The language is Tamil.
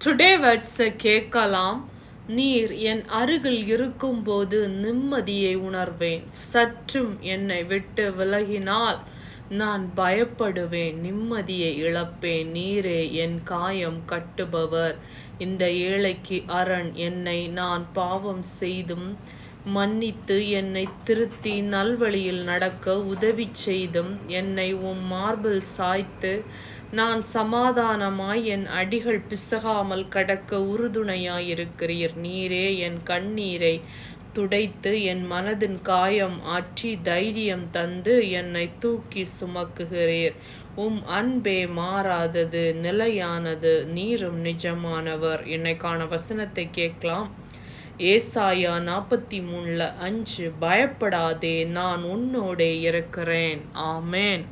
டுடே வேர்ட்ஸை கேட்கலாம். நீர் என் அருகில் இருக்கும்போது நிம்மதியை உணர்வேன். சற்றும் என்னை விட்டு விலகினால் நான் பயப்படுவேன், நிம்மதியை இழப்பேன். நீரே என் காயம் கட்டுபவர். இந்த ஏழைக்கு அரண். என்னை நான் பாவம் செய்தும் மன்னித்து என்னை திருத்தி நல்வழியில் நடக்க உதவி செய்தும் என்னை உம் மார்பில் சாய்த்து நான் சமாதானமாய் என் அடிகள் பிசகாமல் கடக்க உறுதுணையாயிருக்கிறீர். நீரே என் கண்ணீரை துடைத்து என் மனதின் காயம் ஆற்றி தைரியம் தந்து என்னை தூக்கி சுமக்குகிறீர். உம் அன்பே மாறாதது, நிலையானது, நீரும் நிஜமானவர். இன்னைக்கான வசனத்தை கேட்கலாம். ஏசாயா 43:5. பயப்படாதே, நான் உன்னோடே இருக்கிறேன். ஆமேன்.